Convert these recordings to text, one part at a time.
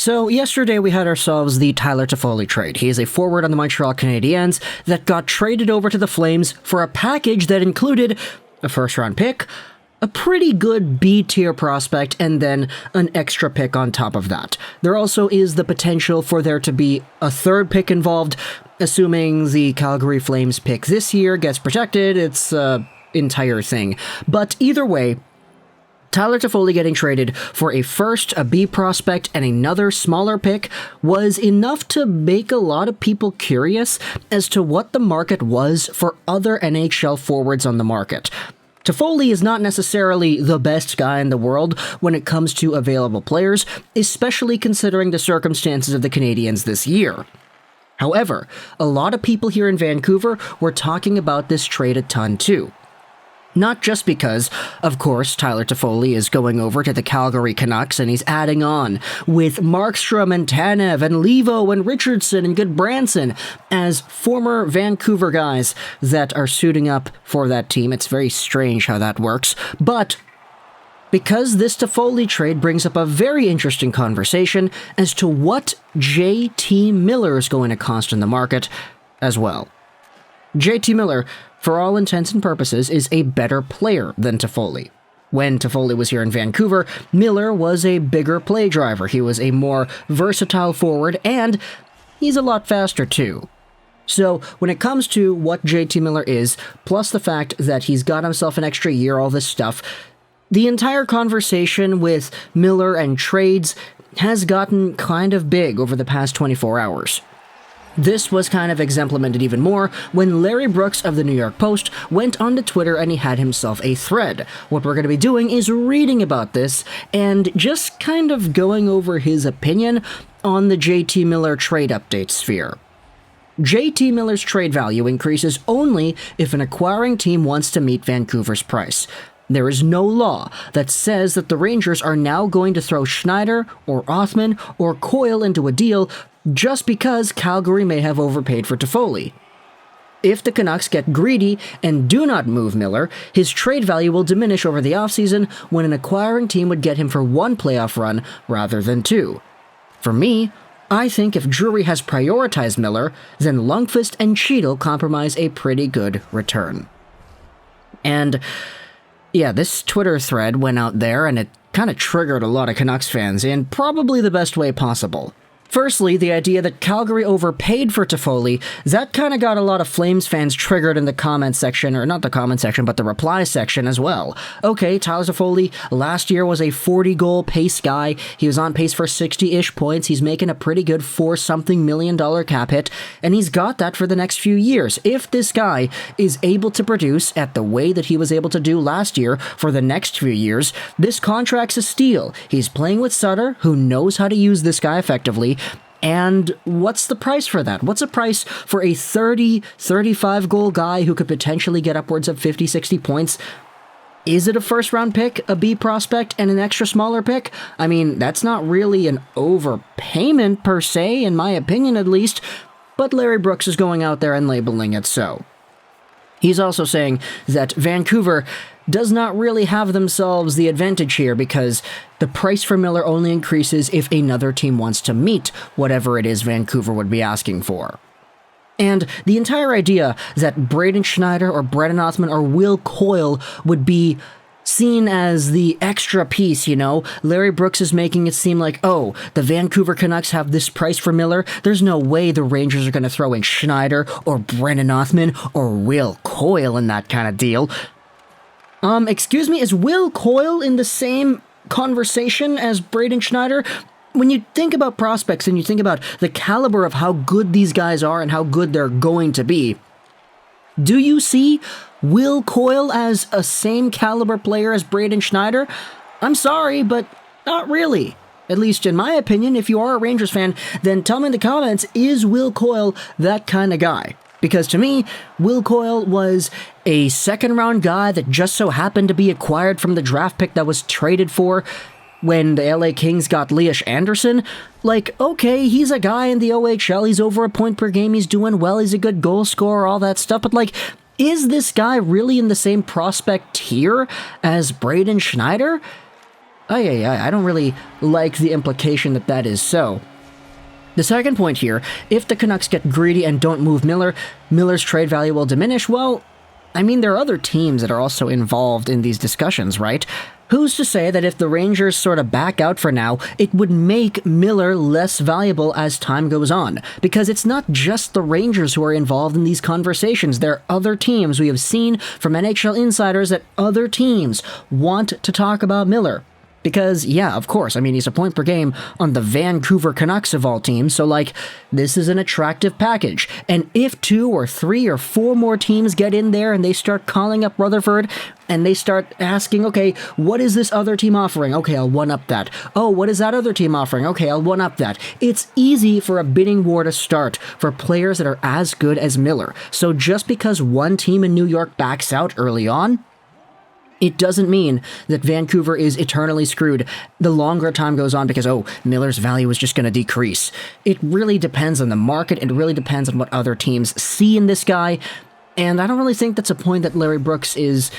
So yesterday we had ourselves the Tyler Toffoli trade. He is a forward on the Montreal Canadiens that got traded over to the Flames for a package that included a first-round pick, a pretty good B-tier prospect, and then an extra pick on top of that. There also is the potential for there to be a third pick involved, assuming the Calgary Flames pick this year gets protected. It's an entire thing. But either way, Tyler Toffoli getting traded for a first, a B prospect, and another smaller pick was enough to make a lot of people curious as to what the market was for other NHL forwards on the market. Toffoli is not necessarily the best guy in the world when it comes to available players, especially considering the circumstances of the Canadiens this year. However, a lot of people here in Vancouver were talking about this trade a ton too. Not just because, of course, Tyler Toffoli is going over to the Calgary Canucks and he's adding on with Markstrom and Tanev and Levo and Richardson and Goodbranson as former Vancouver guys that are suiting up for that team. It's very strange how that works. But because this Toffoli trade brings up a very interesting conversation as to what JT Miller is going to cost in the market as well. JT Miller, for all intents and purposes, is a better player than Toffoli. When Toffoli was here in Vancouver, Miller was a bigger play driver. He was a more versatile forward, and he's a lot faster too. So, when it comes to what JT Miller is, plus the fact that he's got himself an extra year, all this stuff, the entire conversation with Miller and trades has gotten kind of big over the past 24 hours. This was kind of exemplified even more when Larry Brooks of the New York Post went onto Twitter and he had himself a thread. What we're going to be doing is reading about this and just kind of going over his opinion on the JT Miller trade update sphere. JT Miller's trade value increases only if an acquiring team wants to meet Vancouver's price. There is no law that says that the Rangers are now going to throw Schneider or Othman or Coyle into a deal just because Calgary may have overpaid for Toffoli. If the Canucks get greedy and do not move Miller, his trade value will diminish over the offseason when an acquiring team would get him for one playoff run rather than two. For me, I think if Drury has prioritized Miller, then Lundkvist and Chytil compromise a pretty good return. And yeah, this Twitter thread went out there and it kind of triggered a lot of Canucks fans in probably the best way possible. Firstly, the idea that Calgary overpaid for Toffoli, that kind of got a lot of Flames fans triggered in the comment section, or not the comment section, but the reply section as well. Okay, Tyler Toffoli last year was a 40-goal pace guy. He was on pace for 60-ish points. He's making a pretty good $4-something million cap hit, and he's got that for the next few years. If this guy is able to produce at the way that he was able to do last year for the next few years, this contract's a steal. He's playing with Sutter, who knows how to use this guy effectively. And what's the price for that? What's the price for a 30, 35-goal guy who could potentially get upwards of 50, 60 points? Is it a first-round pick, a B prospect, and an extra smaller pick? I mean, that's not really an overpayment per se, in my opinion at least, but Larry Brooks is going out there and labeling it so. He's also saying that Vancouver does not really have themselves the advantage here because the price for Miller only increases if another team wants to meet whatever it is Vancouver would be asking for. And the entire idea that Braden Schneider or Brendan Othman or Will Coyle would be seen as the extra piece, you know? Larry Brooks is making it seem like, oh, the Vancouver Canucks have this price for Miller. There's no way the Rangers are going to throw in Schneider or Brendan Othman or Will Coyle in that kind of deal. Excuse me, is Will Coyle in the same conversation as Braden Schneider? When you think about prospects and you think about the caliber of how good these guys are and how good they're going to be, do you see Will Coyle as a same caliber player as Braden Schneider? I'm sorry, but not really. At least in my opinion, if you are a Rangers fan, then tell me in the comments, is Will Coyle that kind of guy? Because to me, Will Coyle was a second-round guy that just so happened to be acquired from the draft pick that was traded for when the LA Kings got Lias Andersson. Like, okay, he's a guy in the OHL, he's over a point per game, he's doing well, he's a good goal scorer, all that stuff, but like, is this guy really in the same prospect tier as Braden Schneider? I don't really like the implication that that is so. The second point here, if the Canucks get greedy and don't move Miller, Miller's trade value will diminish. Well, I mean, there are other teams that are also involved in these discussions, right? Who's to say that if the Rangers sort of back out for now, it would make Miller less valuable as time goes on? Because it's not just the Rangers who are involved in these conversations. There are other teams. We have seen from NHL insiders that other teams want to talk about Miller. Because, yeah, of course, I mean, he's a point per game on the Vancouver Canucks of all teams, so, like, this is an attractive package. And if 2 or 3 or 4 more teams get in there and they start calling up Rutherford and they start asking, okay, what is this other team offering? Okay, I'll one-up that. Oh, what is that other team offering? Okay, I'll one-up that. It's easy for a bidding war to start for players that are as good as Miller. So just because one team in New York backs out early on, it doesn't mean that Vancouver is eternally screwed the longer time goes on because, oh, Miller's value is just going to decrease. It really depends on the market. It really depends on what other teams see in this guy. And I don't really think that's a point that Larry Brooks is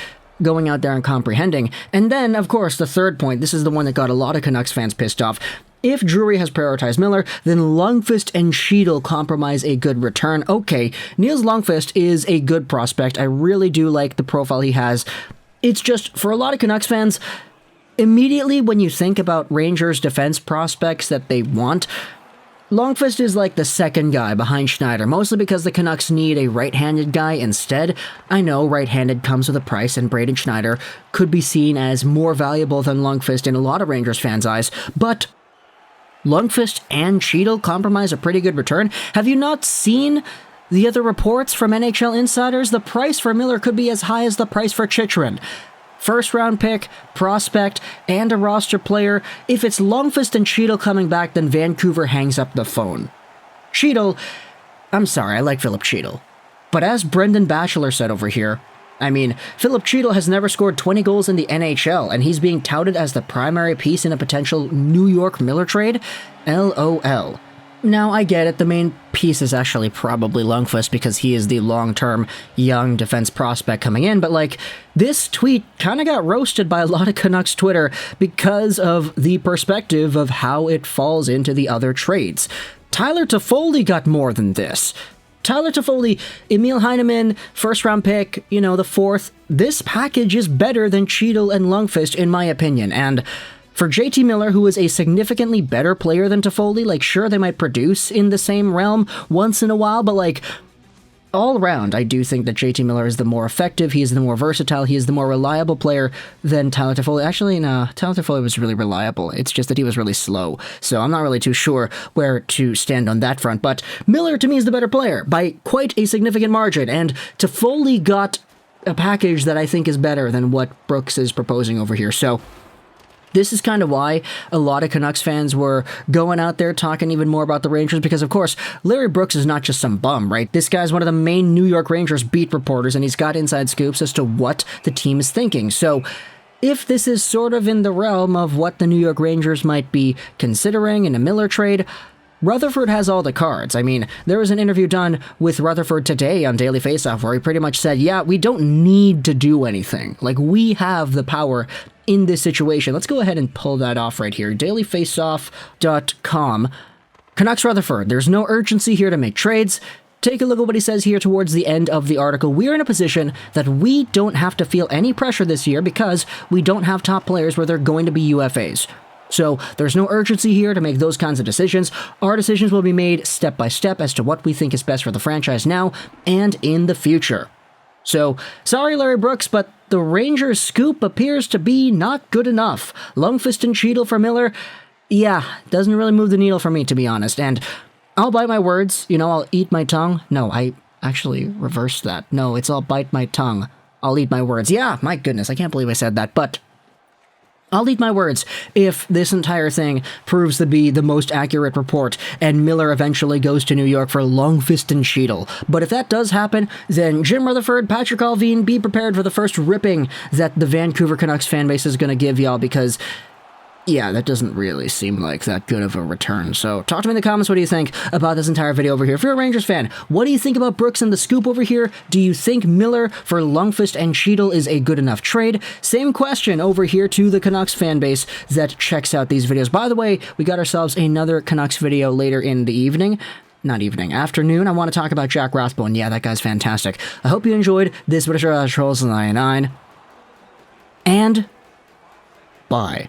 going out there and comprehending. And then, of course, the third point, this is the one that got a lot of Canucks fans pissed off. If Drury has prioritized Miller, then Lundkvist and Chytil compromise a good return. Okay, Nils Lundkvist is a good prospect. I really do like the profile he has. It's just, for a lot of Canucks fans, immediately when you think about Rangers defense prospects that they want, Lundkvist is like the second guy behind Schneider, mostly because the Canucks need a right-handed guy instead. I know right-handed comes with a price, and Braden Schneider could be seen as more valuable than Lundkvist in a lot of Rangers fans' eyes, but Lundkvist and Chytil compromise a pretty good return. Have you not seen the other reports from NHL insiders? The price for Miller could be as high as the price for Chytil. First-round pick, prospect, and a roster player. If it's Lundkvist and Chytil coming back, then Vancouver hangs up the phone. Chytil, I'm sorry, I like Filip Chytil. But as Brendan Batchelor said over here, I mean, Filip Chytil has never scored 20 goals in the NHL, and he's being touted as the primary piece in a potential New York Miller trade? LOL. Now, I get it, the main piece is actually probably Lundkvist because he is the long-term young defense prospect coming in, but like, this tweet kind of got roasted by a lot of Canucks Twitter because of the perspective of how it falls into the other trades. Tyler Toffoli got more than this. Tyler Toffoli, Emil Heineman, first-round pick, the fourth. This package is better than Chytil and Lundkvist, in my opinion, and for JT Miller, who is a significantly better player than Toffoli, like, sure, they might produce in the same realm once in a while, but, like, all around, I do think that JT Miller is the more effective, he is the more versatile, he is the more reliable player than Tyler Toffoli. Actually, no, Tyler Toffoli was really reliable. It's just that he was really slow, so I'm not really too sure where to stand on that front, but Miller, to me, is the better player by quite a significant margin, and Toffoli got a package that I think is better than what Brooks is proposing over here, so this is kind of why a lot of Canucks fans were going out there talking even more about the Rangers, because, of course, Larry Brooks is not just some bum, right? This guy's one of the main New York Rangers beat reporters, and he's got inside scoops as to what the team is thinking. So if this is sort of in the realm of what the New York Rangers might be considering in a Miller trade, Rutherford has all the cards. I mean, there was an interview done with Rutherford today on Daily Faceoff where he pretty much said, yeah, we don't need to do anything. Like, we have the power in this situation. Let's go ahead and pull that off right here. dailyfaceoff.com. Canucks Rutherford, there's no urgency here to make trades. Take a look at what he says here towards the end of the article. We're in a position that we don't have to feel any pressure this year because we don't have top players where they're going to be UFAs. So there's no urgency here to make those kinds of decisions. Our decisions will be made step by step as to what we think is best for the franchise now and in the future. So, sorry Larry Brooks, but the Rangers scoop appears to be not good enough. Lundkvist and Chytil for Miller, yeah, doesn't really move the needle for me, to be honest. And I'll bite my words, I'll eat my tongue. No, I actually reversed that. No, it's I'll bite my tongue. I'll eat my words. Yeah, my goodness, I can't believe I said that, but I'll eat my words if this entire thing proves to be the most accurate report and Miller eventually goes to New York for Lundkvist and Chytil. But if that does happen, then Jim Rutherford, Patrick Allvin, be prepared for the first ripping that the Vancouver Canucks fan base is going to give y'all, because Yeah, that doesn't really seem like that good of a return. So talk to me in the comments, what do you think about this entire video over here? If you're a Rangers fan, what do you think about Brooks and the scoop over here? Do you think Miller for Lundkvist and Chytil is a good enough trade? Same question over here to the Canucks fan base that checks out these videos. By the way, we got ourselves another Canucks video later in the evening. Not evening, afternoon. I want to talk about Jack Rathbone. Yeah, that guy's fantastic. I hope you enjoyed this British Trolls 99. And bye.